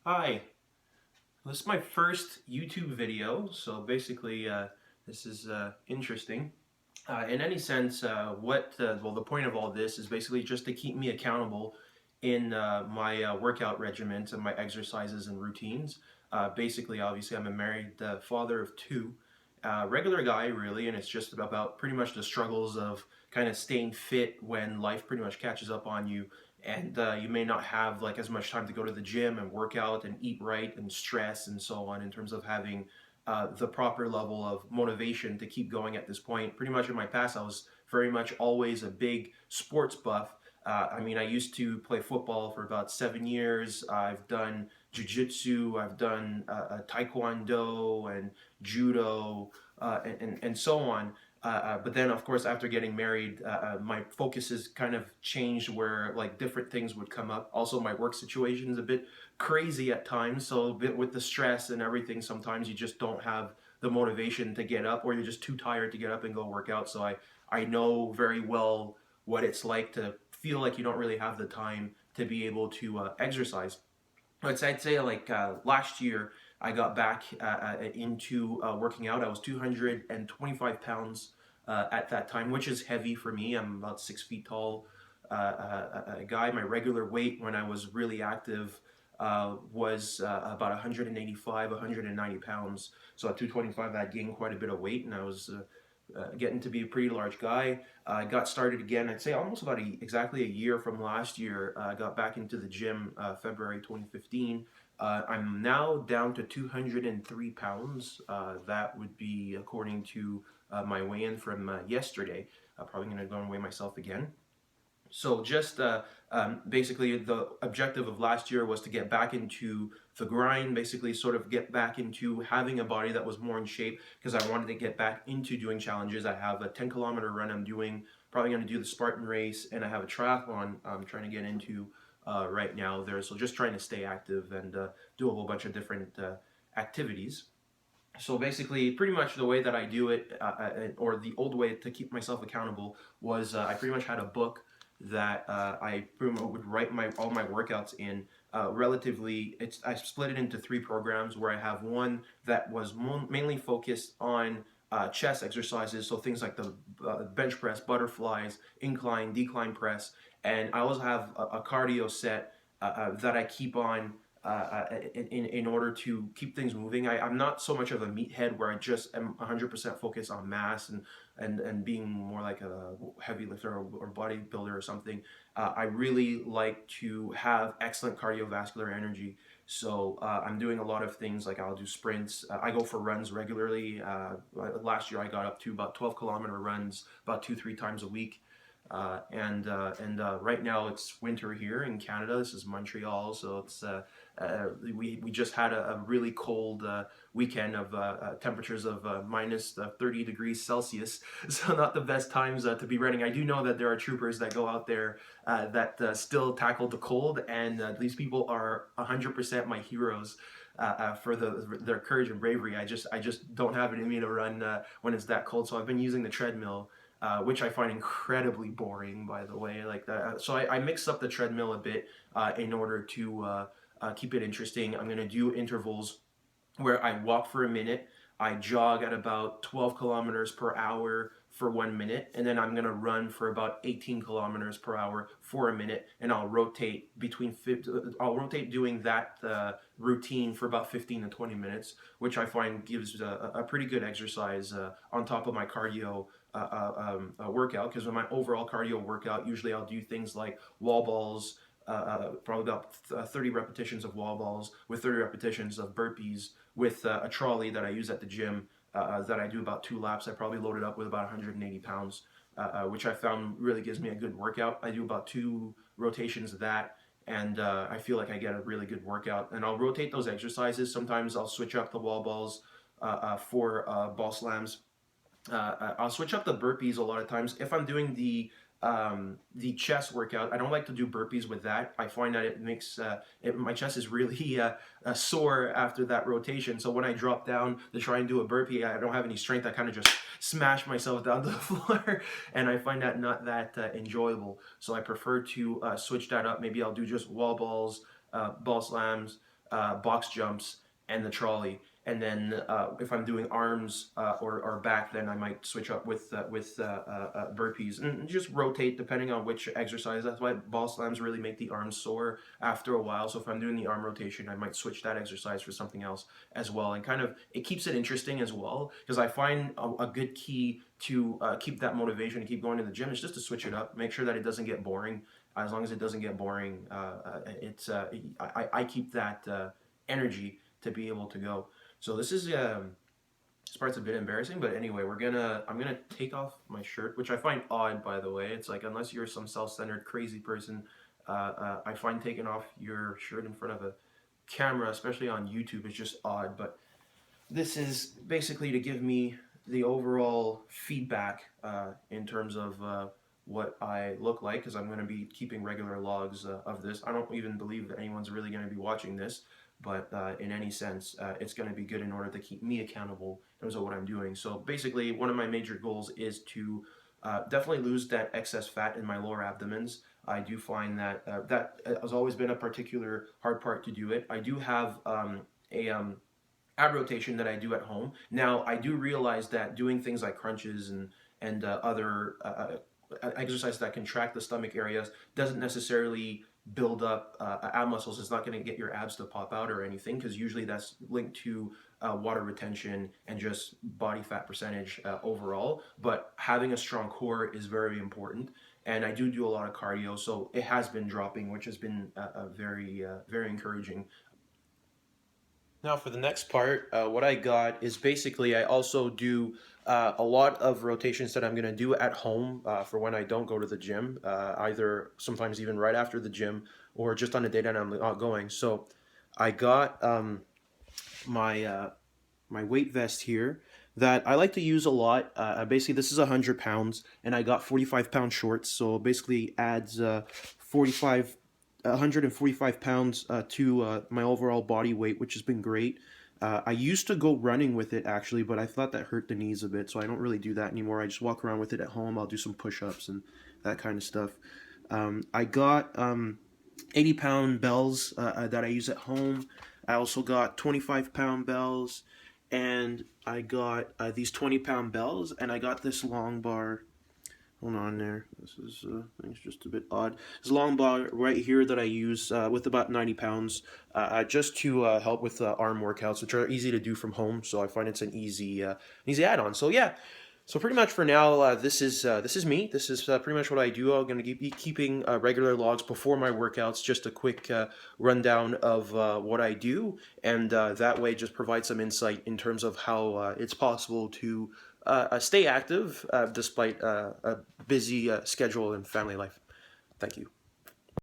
Hi, this is my first YouTube video, so basically this is interesting. In any sense, the point of all this is basically just to keep me accountable in my workout regimens and my exercises and routines. Basically, obviously, I'm a married father of two, regular guy really, and it's just about pretty much the struggles of kind of staying fit when life pretty much catches up on you, and you may not have like as much time to go to the gym and work out and eat right and stress and so on in terms of having the proper level of motivation to keep going at this point. Pretty much in my past, I was very much always a big sports buff. I used to play football for about 7 years. I've done jiu-jitsu, I've done taekwondo and judo, and so on. But then, of course, after getting married, my focus has kind of changed where like different things would come up. Also, my work situation is a bit crazy at times, so a bit with the stress and everything, sometimes you just don't have the motivation to get up, or you're just too tired to get up and go work out. So I know very well what it's like to feel like you don't really have the time to be able to exercise. I'd say like last year I got back into working out. I was 225 pounds at that time, which is heavy for me. I'm about 6 feet tall guy. My regular weight when I was really active was about 185, 190 pounds. So at 225, I gained quite a bit of weight, and I was getting to be a pretty large guy. I got started again, I'd say almost about exactly a year from last year. I got back into the gym February 2015. I'm now down to 203 pounds. That would be according to my weigh-in from yesterday. I'm probably going to go and weigh myself again. So just basically the objective of last year was to get back into the grind, basically sort of get back into having a body that was more in shape, because I wanted to get back into doing challenges. I have a 10-kilometer run I'm doing, probably going to do the Spartan race, and I have a triathlon I'm trying to get into right now there. So just trying to stay active and do a whole bunch of different activities. So basically, pretty much the way that I do it, or the old way to keep myself accountable, was I pretty much had a book that I pretty much would write all my workouts in. I split it into three programs where I have one that was mainly focused on chest exercises, so things like the bench press, butterflies, incline, decline press, and I also have a cardio set that I keep on in order to keep things moving. I'm not so much of a meathead where I just am 100% focused on mass and being more like a heavy lifter or bodybuilder or something. I really like to have excellent cardiovascular energy. So I'm doing a lot of things like I'll do sprints. I go for runs regularly. Last year I got up to about 12-kilometer runs about 2-3 times a week. Right now it's winter here in Canada. This is Montreal, so we just had a really cold weekend of temperatures of minus 30 degrees Celsius, so not the best times to be running. I do know that there are troopers that go out there that still tackle the cold, and these people are 100% my heroes. For their courage and bravery. I just don't have it in me to run when it's that cold. So I've been using the treadmill, which I find incredibly boring, by the way. Like that, so I mix up the treadmill a bit in order to keep it interesting. I'm gonna do intervals where I walk for a minute, I jog at about 12 kilometers per hour for 1 minute, and then I'm gonna run for about 18 kilometers per hour for a minute, and I'll rotate I'll rotate doing that routine for about 15 to 20 minutes, which I find gives a pretty good exercise on top of my cardio workout. Because with my overall cardio workout, usually I'll do things like wall balls, probably about 30 repetitions of wall balls with 30 repetitions of burpees with a trolley that I use at the gym that I do about 2 laps. I probably load it up with about 180 pounds, which I found really gives me a good workout. I do about 2 rotations of that, and I feel like I get a really good workout. And I'll rotate those exercises. Sometimes I'll switch up the wall balls for ball slams. I'll switch up the burpees a lot of times. If I'm doing the chest workout, I don't like to do burpees with that. I find that it makes my chest is really sore after that rotation. So when I drop down to try and do a burpee, I don't have any strength. I kind of just smash myself down to the floor, and I find that not that enjoyable. So I prefer to switch that up. Maybe I'll do just wall balls, ball slams, box jumps, and the trolley. And then if I'm doing arms or back, then I might switch up with burpees and just rotate depending on which exercise. That's why ball slams really make the arms sore after a while. So if I'm doing the arm rotation, I might switch that exercise for something else as well. And kind of it keeps it interesting as well, because I find a good key to keep that motivation to keep going to the gym is just to switch it up, make sure that it doesn't get boring. As long as it doesn't get boring, I keep that energy to be able to go. So this part's a bit embarrassing, but anyway, I'm gonna take off my shirt, which I find odd, by the way. It's like, unless you're some self-centered crazy person, I find taking off your shirt in front of a camera, especially on YouTube, is just odd. But this is basically to give me the overall feedback in terms of what I look like, because I'm going to be keeping regular logs of this. I don't even believe that anyone's really going to be watching this, but in any sense, it's going to be good in order to keep me accountable in terms of what I'm doing. So basically, one of my major goals is to definitely lose that excess fat in my lower abdomens. I do find that that has always been a particular hard part to do it. I do have a ab rotation that I do at home. Now, I do realize that doing things like crunches and other exercises that contract the stomach areas doesn't necessarily build up ab muscles. It's not going to get your abs to pop out or anything, because usually that's linked to water retention and just body fat percentage overall. But having a strong core is very important. And I do a lot of cardio, so it has been dropping, which has been very encouraging. Now for the next part, what I got is basically I also do a lot of rotations that I'm going to do at home for when I don't go to the gym, either sometimes even right after the gym or just on a day that I'm not going. So I got my my weight vest here that I like to use a lot. Basically, this is 100 pounds, and I got 45-pound shorts, so basically adds 45 145 pounds to my overall body weight, which has been great. I used to go running with it actually, but I thought that hurt the knees a bit, so I don't really do that anymore. I just walk around with it at home. I'll do some push-ups and that kind of stuff. I got 80-pound bells that I use at home. I also got 25-pound bells, and I got these 20-pound bells, and I got this long bar. Hold on there. This is things just a bit odd. This long bar right here that I use with about 90 pounds just to help with arm workouts, which are easy to do from home. So I find it's an easy add-on. So yeah. So pretty much for now, this is me. This is pretty much what I do. I'm going to be keeping regular logs before my workouts, just a quick rundown of what I do, and that way just provide some insight in terms of how it's possible to stay active despite a busy schedule and family life. Thank you.